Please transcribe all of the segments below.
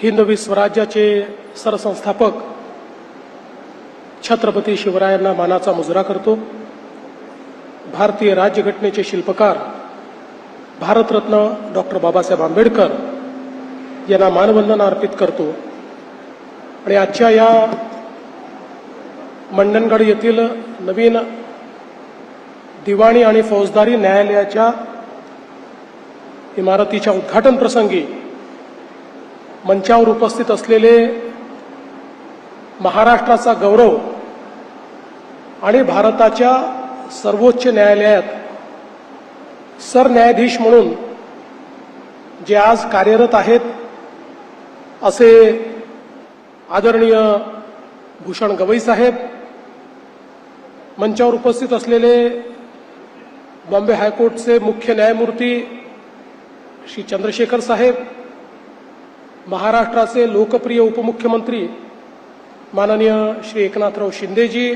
हिंदवी स्वराज्याचे सरसंस्थापक छत्रपती शिवरायांना मानाचा मुजरा करतो। भारतीय राज्यघटनेचे शिल्पकार भारतरत्न डॉक्टर बाबासाहेब आंबेडकर यांना मानवंदना अर्पित करतो आणि आजच्या या मंडणगड येथील नवीन दिवाणी आणि फौजदारी न्यायालयाच्या इमारतीच्या उद्घाटन प्रसंगी मंचावर उपस्थित असलेले महाराष्ट्राचा गौरव आणि भारताच्या सर्वोच्च न्यायालयात सरन्यायाधीश म्हणून जे आज कार्यरत आहेत असे आदरणीय भूषण गवई साहेब, मंचावर उपस्थित असलेले बॉम्बे हायकोर्टचे मुख्य न्यायमूर्ती श्री चंद्रशेखर साहेब, महाराष्ट्राचे लोकप्रिय उपमुख्यमंत्री माननीय श्री एकनाथराव शिंदेजी,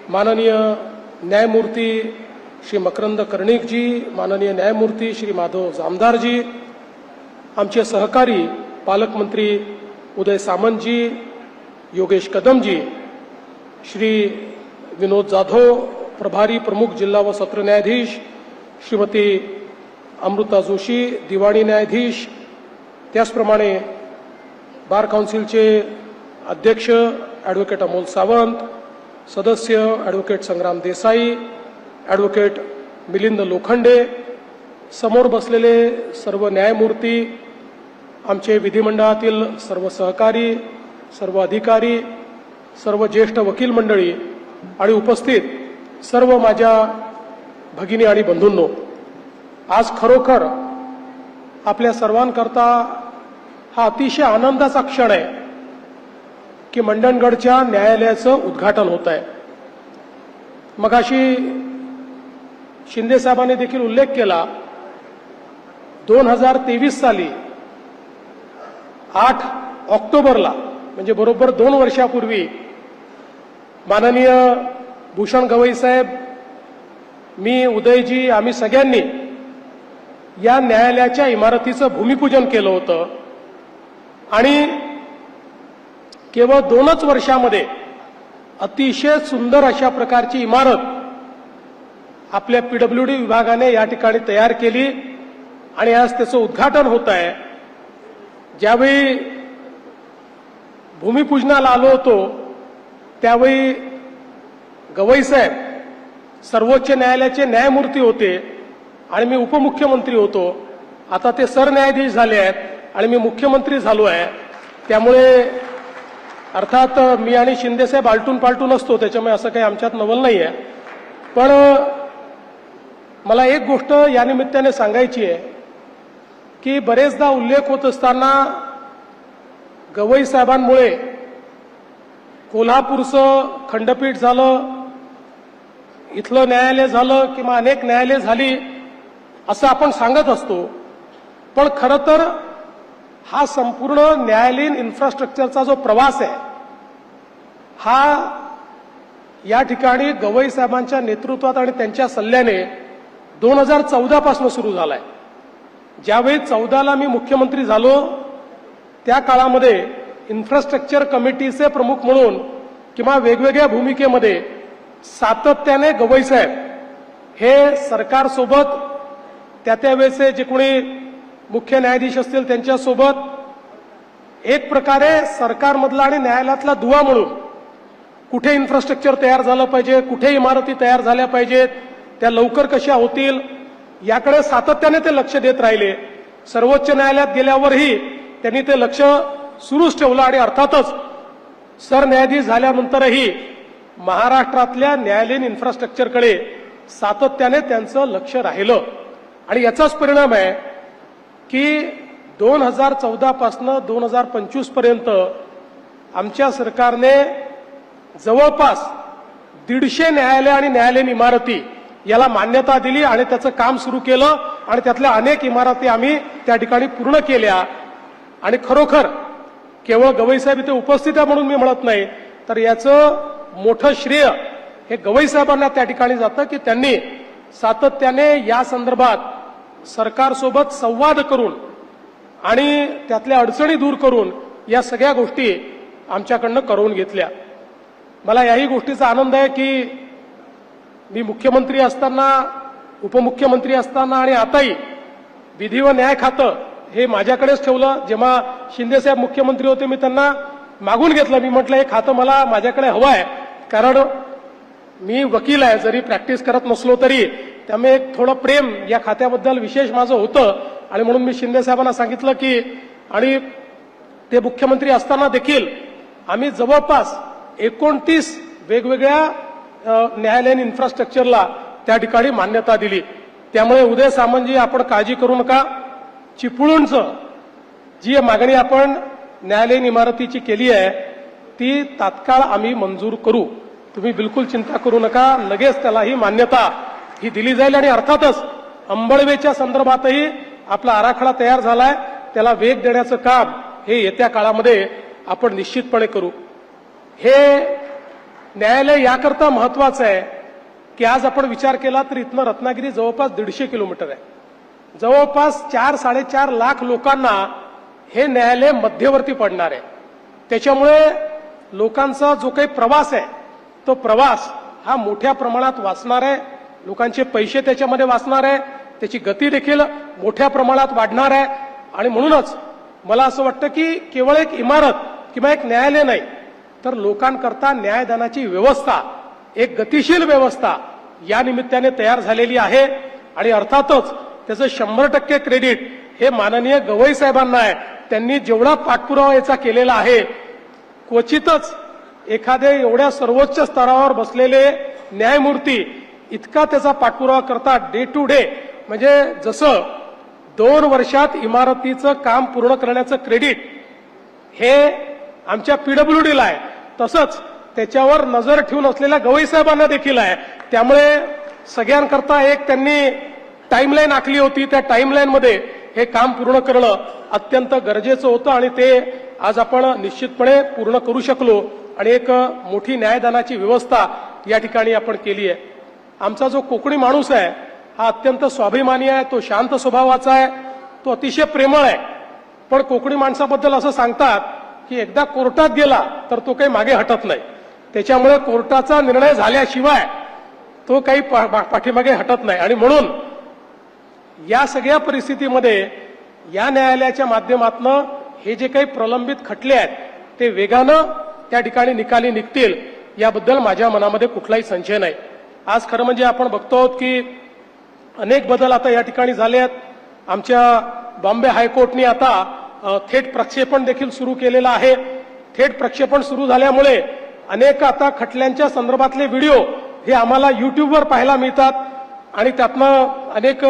माननीय न्यायमूर्ती श्री मकरंद कर्णिकजी, माननीय न्यायमूर्ती श्री माधव जामदारजी, आमचे सहकारी पालकमंत्री उदय सामंतजी, योगेश कदमजी, श्री विनोद जाधव, प्रभारी प्रमुख जिल्हा व सत्र न्यायाधीश श्रीमती अमृता जोशी, दिवाणी न्यायाधीश, त्याचप्रमाणे बार काउन्सिलचे अध्यक्ष ॲडव्होकेट अमोल सावंत, सदस्य ॲडव्होकेट संग्राम देसाई, ॲडव्होकेट मिलिंद लोखंडे, समोर बसलेले सर्व न्यायमूर्ती, आमचे विधिमंडळातील सर्व सहकारी, सर्व अधिकारी, सर्व ज्येष्ठ वकील मंडळी आणि उपस्थित सर्व माझ्या भगिनी आणि बंधूंनो, आज खरोखर आपल्या सर्वांकरता हा अतिशय आनंदाचा क्षण आहे की मंडणगडच्या न्यायालयाचं उद्घाटन होत आहे। मगाशी शिंदे साहेबांनी देखील उल्लेख केला, 2023 साली 8 ऑक्टोबरला म्हणजे बरोबर 2 वर्षापूर्वी माननीय भूषण गवई साहेब, मी, उदयजी, आम्ही सगळ्यांनी या न्यायालयाच्या इमारतीचं भूमिपूजन केलं होतं आणि केवळ 2च वर्षामध्ये अतिशय सुंदर अशा प्रकारची इमारत आपल्या पीडब्ल्यूडी विभागाने या ठिकाणी तयार केली आणि आज त्याचं उद्घाटन होत आहे। ज्यावेळी भूमिपूजनाला आलो होतो त्यावेळी गवई साहेब सर्वोच्च न्यायालयाचे न्यायमूर्ती होते आणि मी उपमुख्यमंत्री होतो। आता ते सरन्यायाधीश झाले आहेत आणि मी मुख्यमंत्री झालो आहे। त्यामुळे अर्थात मी आणि शिंदेसाहेब आलटून पालटून असतो, त्याच्यामुळे असं काही आमच्यात नवल नाही आहे। पण मला एक गोष्ट या निमित्ताने सांगायची आहे की बरेचदा उल्लेख होत असताना गवई साहेबांमुळे कोल्हापूरचं खंडपीठ झालं, इथलं न्यायालय झालं किंवा अनेक न्यायालय झाली असं आपण सांगत असतो, पण खरं तर हा संपूर्ण न्यायालयीन इन्फ्रास्ट्रक्चरचा जो प्रवास आहे हा या ठिकाणी गवई साहेबांच्या नेतृत्वात आणि त्यांच्या सल्ल्याने 2014 पासून सुरू झालाय। ज्यावेळी 14ला मी मुख्यमंत्री झालो त्या काळामध्ये इन्फ्रास्ट्रक्चर कमिटीचे प्रमुख म्हणून किंवा वेगवेगळ्या भूमिकेमध्ये सातत्याने गवई साहेब हे सरकारसोबत, त्यावेळेचे जे कोणी मुख्य न्यायाधीश असतील त्यांच्यासोबत एक प्रकारे सरकारमधला आणि न्यायालयातला दुवा म्हणून कुठे इन्फ्रास्ट्रक्चर तयार झालं पाहिजे, कुठे इमारती तयार झाल्या पाहिजेत, त्या लवकर कशा होतील याकडे सातत्याने ते लक्ष देत राहिले। सर्वोच्च न्यायालयात गेल्यावरही त्यांनी ते लक्ष सुरूच ठेवलं आणि अर्थातच सरन्यायाधीश झाल्यानंतरही महाराष्ट्रातल्या न्यायालयीन इन्फ्रास्ट्रक्चरकडे सातत्याने त्यांचं लक्ष राहिलं आणि याचाच परिणाम आहे की 2014 पासून 2025 पर्यंत आमच्या सरकारने जवळपास 150 न्यायालय आणि न्यायालयीन इमारती याला मान्यता दिली आणि त्याचं काम सुरू केलं आणि त्यातल्या अनेक इमारती आम्ही त्या ठिकाणी पूर्ण केल्या। आणि खरोखर केवळ गवई साहेब इथे उपस्थित आहे म्हणून मी म्हणत नाही, तर याचं मोठं श्रेय हे गवई साहेबांना त्या ठिकाणी जातं की त्यांनी सातत्याने या संदर्भात सरकारसोबत संवाद करून आणि त्यातल्या अडचणी दूर करून या सगळ्या गोष्टी आमच्याकडनं करवून घेतल्या. मला याही गोष्टीचा आनंद आहे की मी मुख्यमंत्री असताना, उपमुख्यमंत्री असताना आणि आताही विधी व न्याय खातं हे माझ्याकडेच ठेवलं. जेव्हा शिंदेसाहेब मुख्यमंत्री होते मी त्यांना मागून घेतलं. मी म्हटलं हे खातं मला माझ्याकडे हवं आहे, कारण मी वकील आहे, जरी प्रॅक्टिस करत नसलो तरी त्यामुळे एक थोडं प्रेम या खात्याबद्दल विशेष माझं होतं. आणि म्हणून मी शिंदेसाहेबांना सांगितलं की, आणि ते मुख्यमंत्री असताना देखील आम्ही जवळपास 29 वेगवेगळ्या न्यायालयीन इन्फ्रास्ट्रक्चरला त्या ठिकाणी मान्यता दिली. त्यामुळे उदय सामंतजी आपण काळजी करू नका. चिपळूणचं जी मागणी आपण न्यायालयीन इमारतीची केली आहे ती तात्काळ आम्ही मंजूर करू. तुम्ही बिलकुल चिंता करू नका. लगेच त्याला ही मान्यता ही दिली जाईल. आणि अर्थातच अंबळवेच्या संदर्भातही आपला आराखडा तयार झालाय. त्याला वेग देण्याचं काम हे येत्या काळामध्ये आपण निश्चितपणे करू. हे न्यायालय याकरता महत्वाचं आहे की आज आपण विचार केला तर इथनं रत्नागिरी जवळपास 150 किलोमीटर आहे. जवळपास 4-4.5 लाख लोकांना हे न्यायालय मध्यवर्ती पडणार आहे. त्याच्यामुळे लोकांचा जो काही प्रवास आहे तो प्रवास हा मोठ्या प्रमाणात वाचणार आहे. लोकांचे पैसे त्याच्यामध्ये वाचणार आहे. त्याची गती देखील मोठ्या प्रमाणात वाढणार आहे. आणि म्हणूनच मला असं वाटतं की केवळ एक इमारत किंवा एक न्यायालय नाही, तर लोकांकरता न्यायदानाची व्यवस्था, एक गतिशील व्यवस्था या निमित्ताने तयार झालेली आहे. आणि अर्थातच त्याचं 100% क्रेडिट हे माननीय गवई साहेबांना आहे. त्यांनी जेवढा पाठपुरावा याचा केलेला आहे, क्वचितच एखादे एवढ्या सर्वोच्च स्तरावर बसलेले न्यायमूर्ती इतका त्याचा पाठपुरावा करतात डे टू डे. म्हणजे जसं 2 वर्षात इमारतीचं काम पूर्ण करण्याचं क्रेडिट हे आमच्या पीडब्ल्यूडीला आहे, तसंच त्याच्यावर नजर ठेवून असलेल्या गवई साहेबांना देखील आहे. त्यामुळे सगळ्यांकरता एक त्यांनी टाइमलाईन आखली होती. त्या टाइमलाईनमध्ये हे काम पूर्ण करणं अत्यंत गरजेचं होतं आणि ते आज आपण निश्चितपणे पूर्ण करू शकलो. आणि एक मोठी न्यायदानाची व्यवस्था या ठिकाणी आपण केली आहे. आमचा जो कोकणी माणूस आहे हा अत्यंत स्वाभिमानी आहे. तो शांत स्वभावाचा आहे. तो अतिशय प्रेमळ आहे. पण कोकणी माणसाबद्दल असं सांगतात की एकदा कोर्टात गेला तर तो काही मागे हटत नाही. त्याच्यामुळे कोर्टाचा निर्णय झाल्याशिवाय तो काही पाठीमागे हटत नाही. आणि म्हणून या सगळ्या परिस्थितीमध्ये या न्यायालयाच्या माध्यमातून हे जे काही प्रलंबित खटले आहेत ते वेगानं त्या ठिकाणी निकाली निघतील याबद्दल माझ्या मनामध्ये कुठलाही संशय नाही. आज खरं म्हणजे आपण बघतो आहोत की अनेक बदल आता या ठिकाणी झाले आहेत. आमच्या बॉम्बे हायकोर्टने आता थेट प्रक्षेपण देखील सुरू केलेलं आहे. थेट प्रक्षेपण सुरू झाल्यामुळे अनेक आता खटल्यांच्या संदर्भातले व्हिडिओ हे आम्हाला युट्यूबवर पाहायला मिळतात आणि त्यातनं अनेक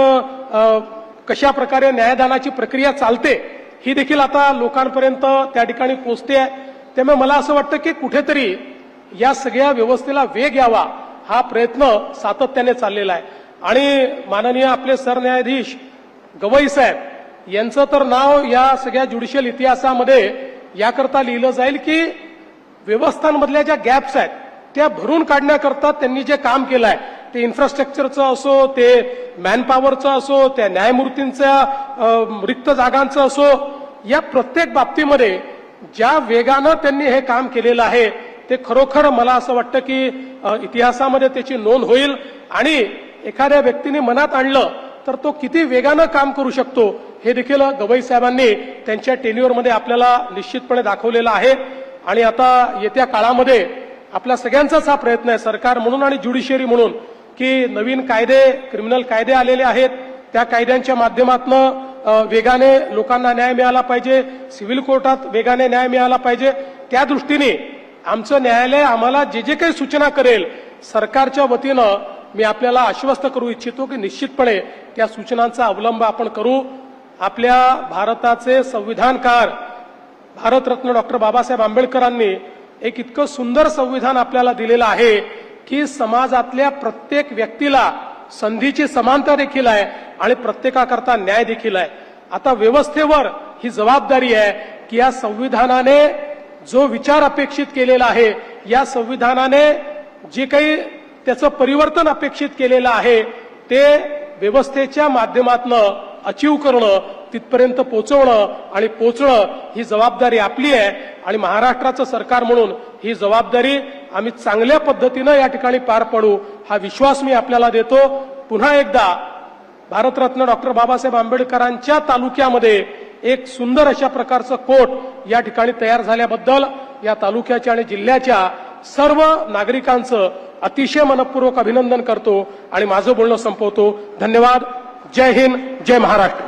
कशा प्रकारे न्यायदानाची प्रक्रिया चालते ही देखील आता लोकांपर्यंत त्या ठिकाणी पोहोचते. त्यामुळे मला असं वाटतं की कुठेतरी या सगळ्या व्यवस्थेला वेग यावा हा प्रयत्न सातत्याने चाललेला आहे. आणि माननीय आपले सरन्यायाधीश गवई साहेब यांचं तर नाव या सगळ्या ज्युडिशियल इतिहासामध्ये याकरता लिहिलं जाईल की व्यवस्थांमधल्या ज्या गॅप्स आहेत त्या भरून काढण्याकरता त्यांनी जे काम केलं आहे, ते इन्फ्रास्ट्रक्चरचं असो, ते मॅनपॉवरचं असो, त्या न्यायमूर्तींच्या रिक्त जागांचं असो, या प्रत्येक बाबतीमध्ये ज्या वेगानं त्यांनी हे काम केलेलं आहे ते खरोखर मला असं वाटतं की इतिहासामध्ये त्याची नोंद होईल. आणि एखाद्या व्यक्तीने मनात आणलं तर तो किती वेगानं काम करू शकतो हे देखील गवई साहेबांनी त्यांच्या टेन्युअरमध्ये आपल्याला निश्चितपणे दाखवलेलं आहे. आणि आता येत्या काळामध्ये आपल्या सगळ्यांचाच हा प्रयत्न आहे, सरकार म्हणून आणि ज्युडिशियरी म्हणून, की नवीन कायदे, क्रिमिनल कायदे आलेले आहेत, त्या कायद्यांच्या माध्यमातून वेगाने लोकांना न्याय मिळाला पाहिजे, सिव्हिल कोर्टात वेगाने न्याय मिळाला पाहिजे. त्या दृष्टीने आमचं न्यायालय आम्हाला जे जे काही सूचना करेल सरकारच्या वतीनं मी आपल्याला आश्वस्त करू इच्छितो की निश्चितपणे त्या सूचनांचा अवलंब आपण करू. आपल्या भारताचे संविधानकार भारतरत्न डॉक्टर बाबासाहेब आंबेडकरांनी एक इतकं सुंदर संविधान आपल्याला दिलेलं आहे की समाजातल्या प्रत्येक व्यक्तीला संधीची समानता देखील आहे आणि प्रत्येकाकरता न्याय देखील आहे. आता व्यवस्थेवर ही जबाबदारी आहे की या संविधानाने जो विचार अपेक्षित केलेला आहे, या संविधानाने जे काही त्याचं परिवर्तन अपेक्षित केलेलं आहे ते व्यवस्थेच्या माध्यमातून अचीव करणं तिथपर्यंत पोहोचवणं आणि पोहोचणं ही जबाबदारी आपली आहे आणि महाराष्ट्राचं सरकार म्हणून ही जबाबदारी आम्ही चांगल्या पद्धतीनं या ठिकाणी पार पाडू हा विश्वास मी आपल्याला देतो. पुन्हा एकदा भारतरत्न डॉक्टर बाबासाहेब आंबेडकरांच्या तालुक्यामध्ये एक सुंदर अशा प्रकारचं कोर्ट या ठिकाणी तयार झाल्याबद्दल या तालुक्याच्या आणि जिल्ह्याच्या सर्व नागरिकांचं अतिशय मनपूर्वक अभिनंदन करतो आणि माझं बोलणं संपवतो. धन्यवाद. जय हिंद, जय महाराष्ट्र.